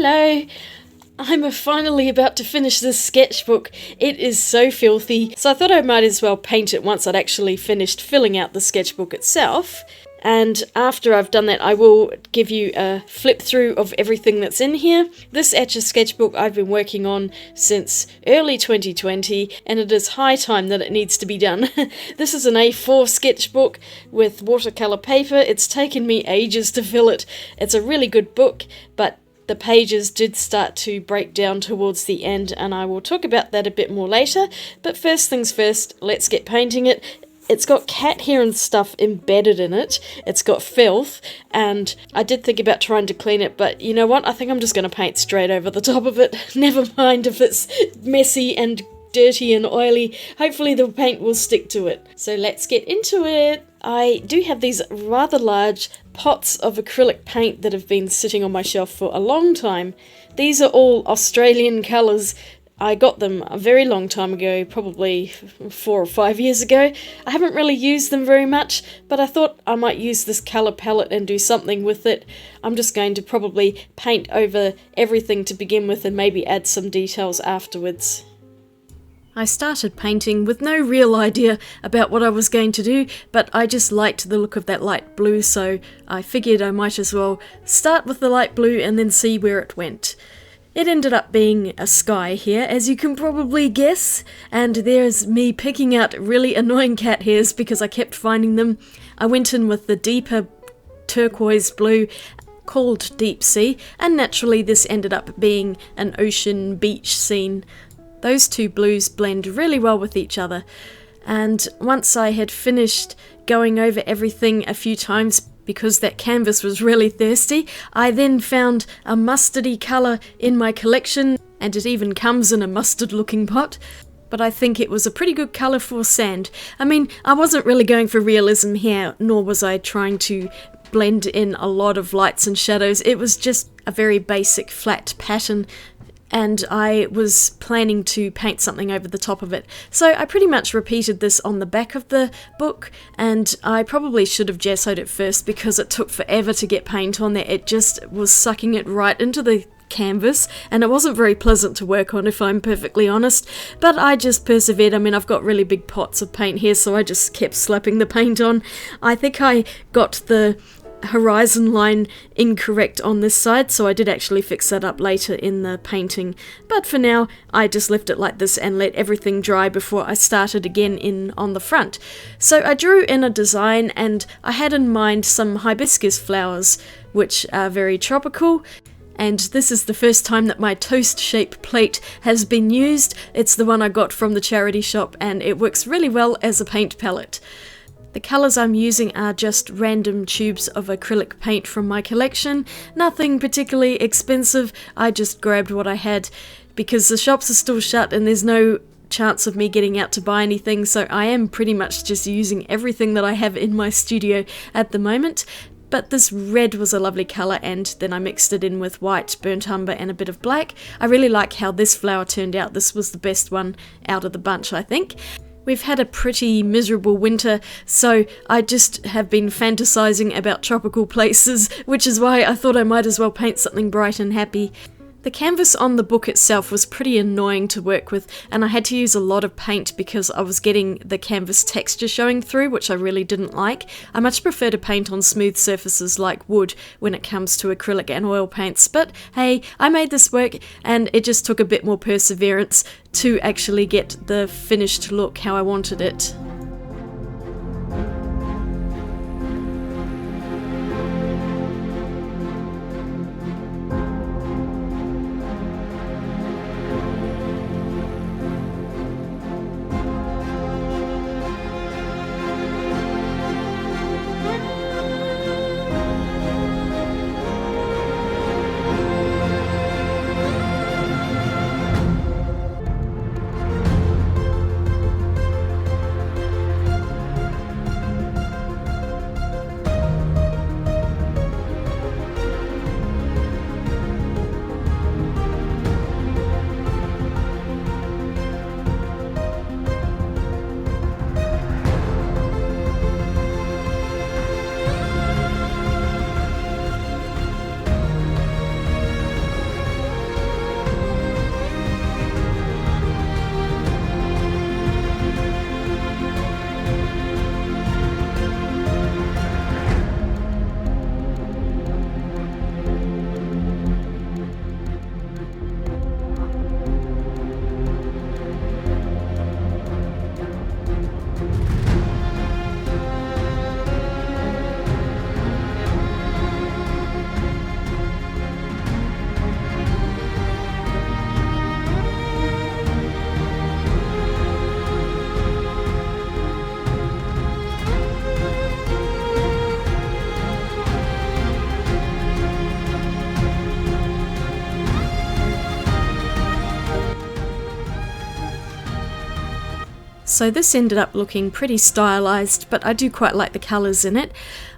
Hello! I'm finally about to finish this sketchbook. It is so filthy, so I thought I might as well paint it once I'd actually finished filling out the sketchbook itself. And after I've done that, I will give you a flip through of everything that's in here. This Etchr Sketchbook I've been working on since early 2020, and it is high time that it needs to be done. This is an A4 sketchbook with watercolour paper. It's taken me ages to fill it. It's a really good book, but the pages did start to break down towards the end, and I will talk about that a bit more later. But first things first, let's get painting it. It's got cat hair and stuff embedded in it. It's got filth, and I did think about trying to clean it, but you know what? I think I'm just going to paint straight over the top of it. Never mind if it's messy and dirty and oily. Hopefully the paint will stick to it. So let's get into it. I do have these rather large pots of acrylic paint that have been sitting on my shelf for a long time. These are all Australian colours. I got them a very long time ago, probably 4 or 5 years ago. I haven't really used them very much, but I thought I might use this colour palette and do something with it. I'm just going to probably paint over everything to begin with and maybe add some details afterwards. I started painting with no real idea about what I was going to do, but I just liked the look of that light blue, so I figured I might as well start with the light blue and then see where it went. It ended up being a sky here, as you can probably guess, and there's me picking out really annoying cat hairs because I kept finding them. I went in with the deeper turquoise blue called Deep Sea, and naturally this ended up being an ocean beach scene. Those two blues blend really well with each other, and once I had finished going over everything a few times, because that canvas was really thirsty, I then found a mustardy colour in my collection, and it even comes in a mustard looking pot. But I think it was a pretty good colour for sand. I mean, I wasn't really going for realism here, nor was I trying to blend in a lot of lights and shadows. It was just a very basic flat pattern, and I was planning to paint something over the top of it. So I pretty much repeated this on the back of the book, and I probably should have gessoed it first because it took forever to get paint on there. It just was sucking it right into the canvas, and it wasn't very pleasant to work on, if I'm perfectly honest, but I just persevered. I mean, I've got really big pots of paint here, so I just kept slapping the paint on. I think I got the horizon line incorrect on this side, so I did actually fix that up later in the painting, but for now I just left it like this and let everything dry before I started again in on the front. So I drew in a design, and I had in mind some hibiscus flowers, which are very tropical. And this is the first time that my toast shape plate has been used. It's the one I got from the charity shop, and it works really well as a paint palette. The colours I'm using are just random tubes of acrylic paint from my collection, nothing particularly expensive. I just grabbed what I had because the shops are still shut and there's no chance of me getting out to buy anything, so I am pretty much just using everything that I have in my studio at the moment. But this red was a lovely colour, and then I mixed it in with white, burnt umber and a bit of black. I really like how this flower turned out. This was the best one out of the bunch, I think. We've had a pretty miserable winter, so I just have been fantasizing about tropical places, which is why I thought I might as well paint something bright and happy. The canvas on the book itself was pretty annoying to work with, and I had to use a lot of paint because I was getting the canvas texture showing through, which I really didn't like. I much prefer to paint on smooth surfaces like wood when it comes to acrylic and oil paints, but hey, I made this work, and it just took a bit more perseverance to actually get the finished look how I wanted it. So this ended up looking pretty stylized, but I do quite like the colours in it.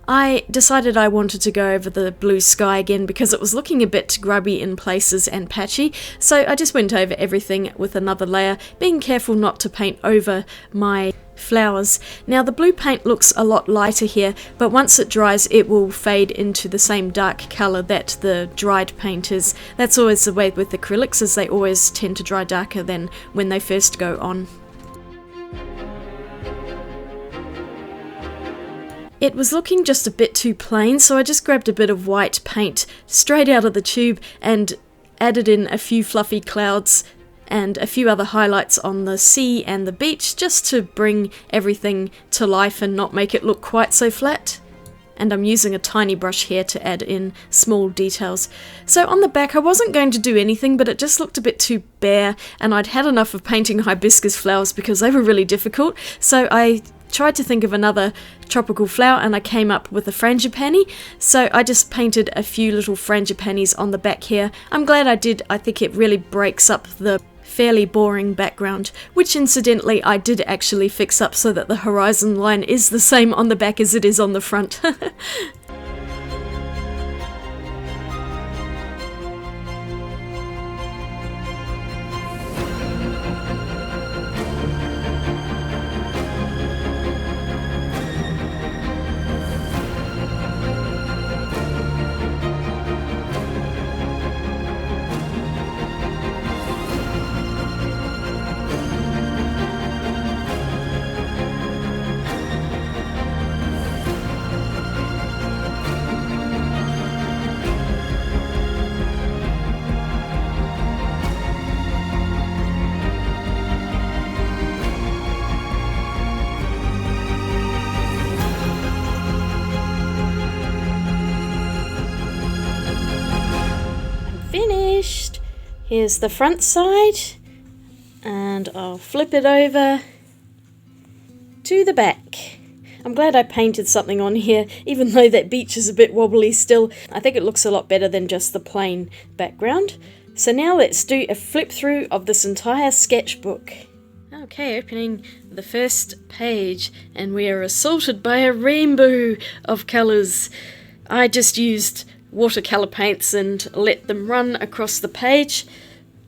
I decided I wanted to go over the blue sky again because it was looking a bit grubby in places and patchy, so I just went over everything with another layer, being careful not to paint over my flowers. Now the blue paint looks a lot lighter here, but once it dries it will fade into the same dark colour that the dried paint is. That's always the way with acrylics, as they always tend to dry darker than when they first go on. It was looking just a bit too plain, so I just grabbed a bit of white paint straight out of the tube and added in a few fluffy clouds and a few other highlights on the sea and the beach, just to bring everything to life and not make it look quite so flat. And I'm using a tiny brush here to add in small details. So on the back I wasn't going to do anything, but it just looked a bit too bare, and I'd had enough of painting hibiscus flowers because they were really difficult, so I tried to think of another tropical flower and I came up with a frangipani. So I just painted a few little frangipanis on the back here. I'm glad I did. I think it really breaks up the fairly boring background, which incidentally I did actually fix up so that the horizon line is the same on the back as it is on the front. Finished. Here's the front side, and I'll flip it over to the back. I'm glad I painted something on here, even though that beach is a bit wobbly still. I think it looks a lot better than just the plain background. So now let's do a flip through of this entire sketchbook. Okay, opening the first page, and we are assaulted by a rainbow of colours. I just used watercolour paints and let them run across the page.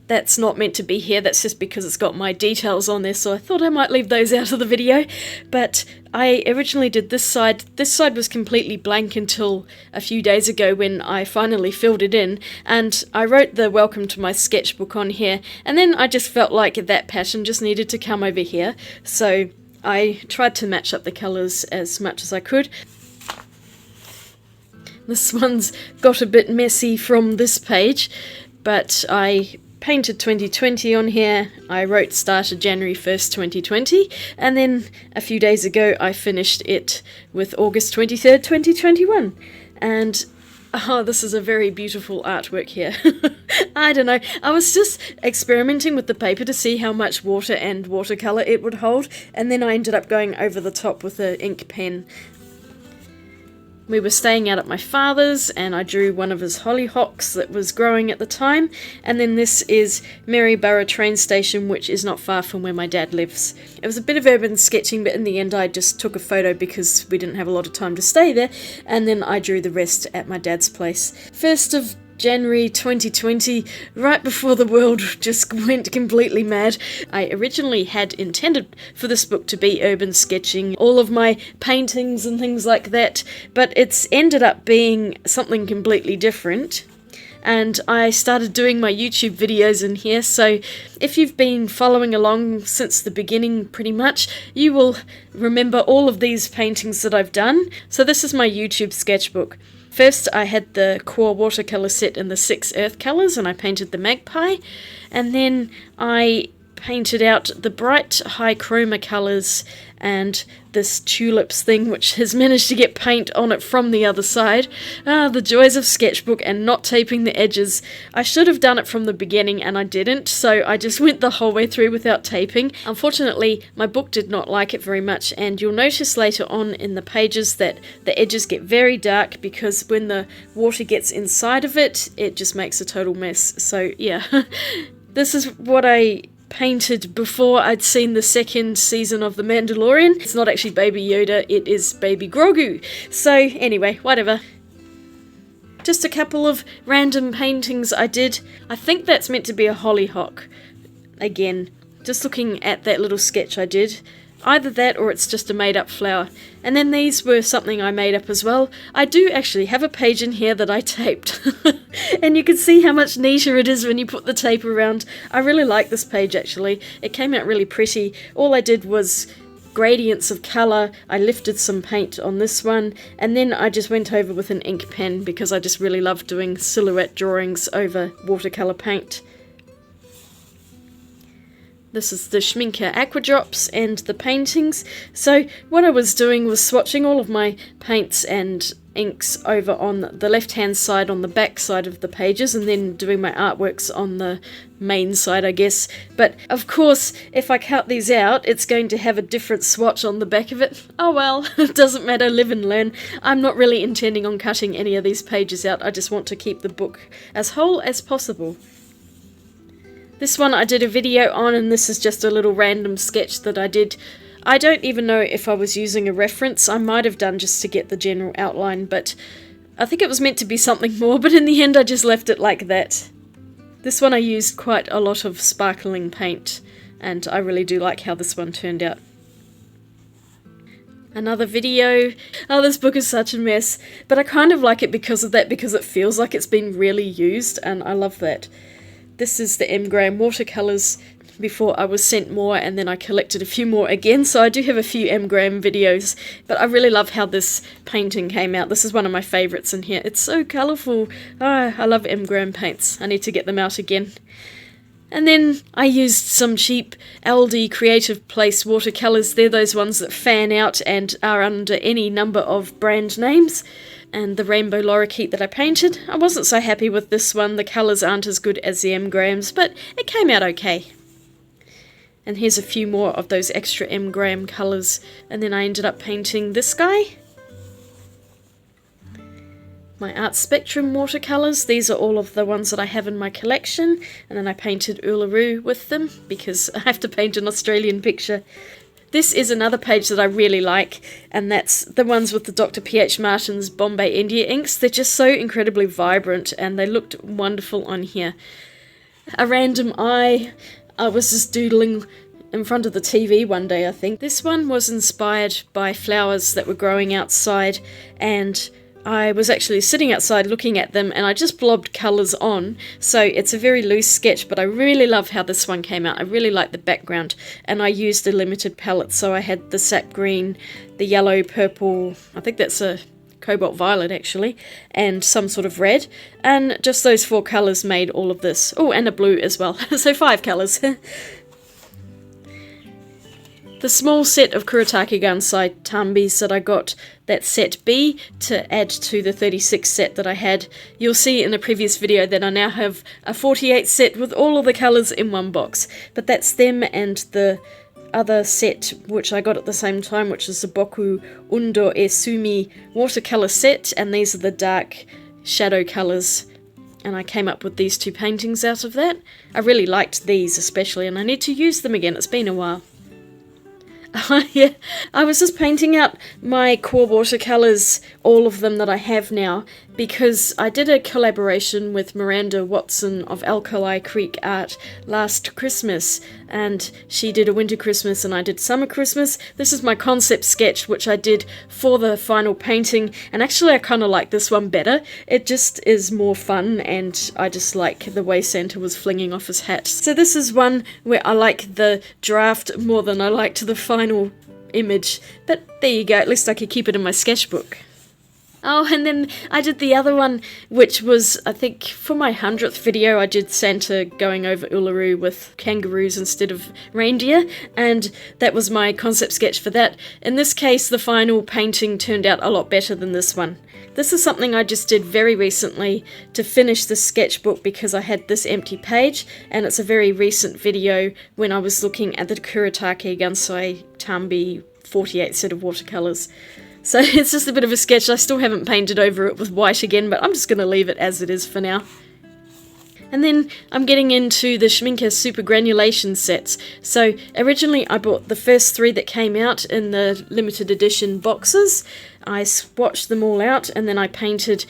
That's not meant to be here, that's just because it's got my details on there, so I thought I might leave those out of the video. But I originally did this side. This side was completely blank until a few days ago when I finally filled it in, and I wrote the welcome to my sketchbook on here, and then I just felt like that pattern just needed to come over here, so I tried to match up the colours as much as I could. This one's got a bit messy from this page, but I painted 2020 on here. I wrote started January 1st, 2020, and then a few days ago I finished it with August 23rd, 2021. And oh, this is a very beautiful artwork here. I don't know, I was just experimenting with the paper to see how much water and watercolour it would hold, and then I ended up going over the top with an ink pen. We were staying out at my father's, and I drew one of his hollyhocks that was growing at the time, and then this is Maryborough train station, which is not far from where my dad lives. It was a bit of urban sketching, but in the end I just took a photo because we didn't have a lot of time to stay there, and then I drew the rest at my dad's place. 1st of January 2020, right before the world just went completely mad. I originally had intended for this book to be urban sketching, all of my paintings and things like that, but it's ended up being something completely different. And I started doing my YouTube videos in here, so if you've been following along since the beginning pretty much, you will remember all of these paintings that I've done. So this is my YouTube sketchbook. First I had the core watercolour set in the 6 earth colours, and I painted the magpie, and then I painted out the bright high chroma colours and this tulips thing, which has managed to get paint on it from the other side. Ah, the joys of sketchbook and not taping the edges. I should have done it from the beginning and I didn't, so I just went the whole way through without taping. Unfortunately, my book did not like it very much, and you'll notice later on in the pages that the edges get very dark because when the water gets inside of it, it just makes a total mess. So yeah, this is what I painted before I'd seen the second season of The Mandalorian. It's not actually Baby Yoda, it is Baby Grogu. So anyway, whatever. Just a couple of random paintings I did. I think that's meant to be a hollyhock. Again, just looking at that little sketch I did. Either that or it's just a made up flower. And then these were something I made up as well. I do actually have a page in here that I taped. And you can see how much neater it is when you put the tape around. I really like this page actually. It came out really pretty. All I did was gradients of colour. I lifted some paint on this one. And then I just went over with an ink pen because I just really love doing silhouette drawings over watercolour paint. This is the Schminker Aqua Drops and the paintings. So what I was doing was swatching all of my paints and inks over on the left hand side on the back side of the pages, and then doing my artworks on the main side, I guess. But of course, if I cut these out, it's going to have a different swatch on the back of it. Oh well, it doesn't matter, live and learn. I'm not really intending on cutting any of these pages out. I just want to keep the book as whole as possible. This one I did a video on, and this is just a little random sketch that I did. I don't even know if I was using a reference. I might have done just to get the general outline, but I think it was meant to be something more, but in the end I just left it like that. This one I used quite a lot of sparkling paint, and I really do like how this one turned out. Another video. Oh, this book is such a mess, but I kind of like it because of that, because it feels like it's been really used, and I love that. This is the M. Graham watercolours before I was sent more, and then I collected a few more again, so I do have a few M. Graham videos, but I really love how this painting came out. This is one of my favourites in here. It's so colourful. Oh, I love M. Graham paints. I need to get them out again. And then I used some cheap Aldi Creative Place watercolours. They're those ones that fan out and are under any number of brand names. And the rainbow lorikeet that I painted, I wasn't so happy with this one. The colours aren't as good as the M. Grahams, but it came out okay. And here's a few more of those extra M. Graham colours. And then I ended up painting this guy. My Art Spectrum watercolours, these are all of the ones that I have in my collection. And then I painted Uluru with them, because I have to paint an Australian picture. This is another page that I really like, and that's the ones with the Dr. P.H. Martin's Bombay India inks. They're just so incredibly vibrant, and they looked wonderful on here. A random eye. I was just doodling in front of the TV one day, I think. This one was inspired by flowers that were growing outside, and I was actually sitting outside looking at them, and I just blobbed colours on. So it's a very loose sketch, but I really love how this one came out. I really like the background, and I used a limited palette. So I had the sap green, the yellow, purple, I think that's a cobalt violet actually, and some sort of red. And just those 4 colours made all of this. Oh, and a blue as well. So 5 colours. The small set of Kuretake Gansai Tambis that I got, that's set B, to add to the 36 set that I had. You'll see in a previous video that I now have a 48 set with all of the colours in one box. But that's them and the other set which I got at the same time, which is the Boku Undo e Sumi watercolour set, and these are the dark shadow colours. And I came up with these 2 paintings out of that. I really liked these especially, and I need to use them again. It's been a while. Yeah, I was just painting out my core watercolours, all of them that I have now, because I did a collaboration with Miranda Watson of Alkali Creek Art last Christmas, and she did a winter Christmas and I did summer Christmas. This is my concept sketch which I did for the final painting, and actually I kind of like this one better. It just is more fun, and I just like the way Santa was flinging off his hat. So this is one where I like the draft more than I liked the final image, but there you go, at least I could keep it in my sketchbook. Oh, and then I did the other one, which was, I think, for my 100th video, I did Santa going over Uluru with kangaroos instead of reindeer, and that was my concept sketch for that. In this case, the final painting turned out a lot better than this one. This is something I just did very recently to finish the sketchbook because I had this empty page, and it's a very recent video when I was looking at the Kuretake Gansai Tambi 48 set of watercolours. So it's just a bit of a sketch. I still haven't painted over it with white again, but I'm just going to leave it as it is for now. And then I'm getting into the Schminke Super Granulation sets. So originally I bought the first 3 that came out in the limited edition boxes. I swatched them all out and then I painted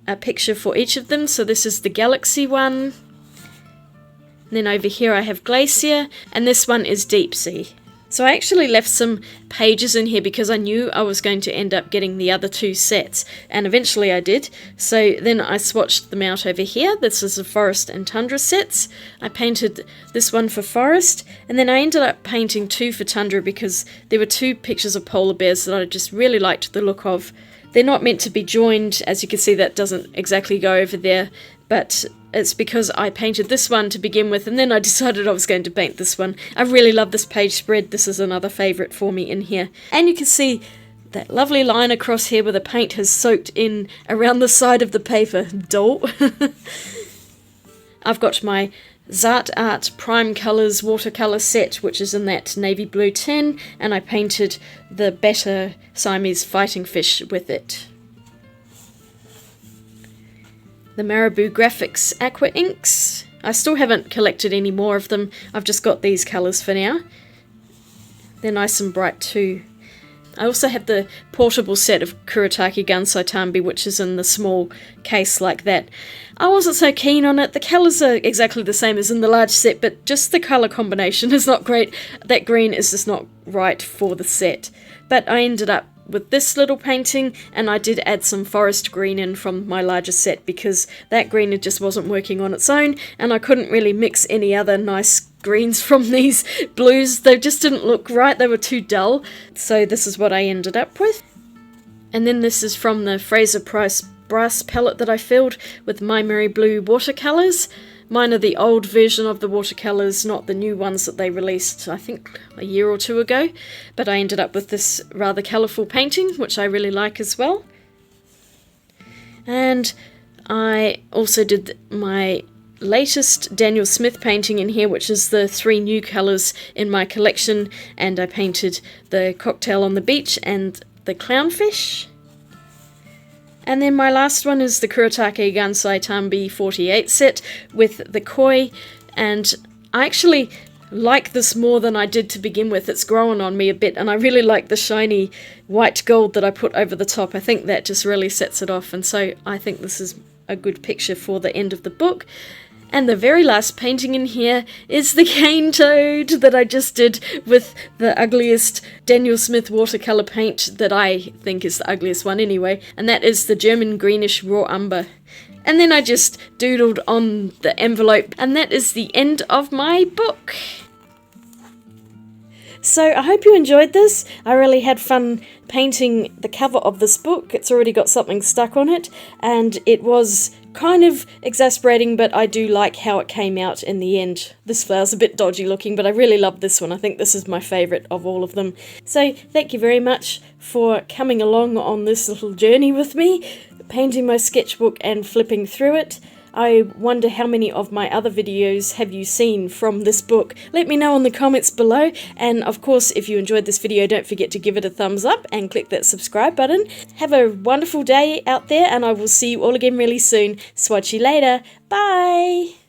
a picture for each of them. So this is the Galaxy one. And then over here I have Glacier, and this one is Deep Sea. So I actually left some pages in here because I knew I was going to end up getting the other 2 sets, and eventually I did. So then I swatched them out over here. This is the Forest and Tundra sets. I painted this one for Forest, and then I ended up painting 2 for Tundra because there were 2 pictures of polar bears that I just really liked the look of. They're not meant to be joined, as you can see that doesn't exactly go over there, but it's because I painted this one to begin with, and then I decided I was going to paint this one. I really love this page spread. This is another favourite for me in here. And you can see that lovely line across here where the paint has soaked in around the side of the paper. Dull. I've got my Zart Art Prime Colours watercolour set, which is in that navy blue tin, and I painted the Better Siamese Fighting Fish with it. The Marabou Graphics Aqua Inks. I still haven't collected any more of them. I've just got these colours for now. They're nice and bright too. I also have the portable set of Kuretake Gansai Tambi, which is in the small case like that. I wasn't so keen on it. The colours are exactly the same as in the large set, but just the colour combination is not great. That green is just not right for the set. But I ended up with this little painting, and I did add some forest green in from my larger set because that green just wasn't working on its own, and I couldn't really mix any other nice greens from these blues. They just didn't look right, they were too dull, so this is what I ended up with. And then this is from the Fraser Price brass palette that I filled with My Merry Blue watercolours. Mine are the old version of the watercolours, not the new ones that they released, I think, a year or 2 ago. But I ended up with this rather colourful painting, which I really like as well. And I also did my latest Daniel Smith painting in here, which is the 3 new colours in my collection. And I painted the Cocktail on the Beach and the Clownfish. And then my last one is the Kuretake Gansai Tambi 48 set with the koi, and I actually like this more than I did to begin with. It's grown on me a bit, and I really like the shiny white gold that I put over the top. I think that just really sets it off, and so I think this is a good picture for the end of the book. And the very last painting in here is the cane toad that I just did with the ugliest Daniel Smith watercolour paint that I think is the ugliest one anyway, and that is the German greenish raw umber. And then I just doodled on the envelope, and that is the end of my book. So I hope you enjoyed this. I really had fun painting the cover of this book. It's already got something stuck on it, and it was kind of exasperating, but I do like how it came out in the end. This flower's a bit dodgy looking, but I really love this one. I think this is my favourite of all of them. So thank you very much for coming along on this little journey with me, painting my sketchbook and flipping through it. I wonder how many of my other videos have you seen from this book. Let me know in the comments below, and of course if you enjoyed this video don't forget to give it a thumbs up and click that subscribe button. Have a wonderful day out there, and I will see you all again really soon. Swatch you later. Bye!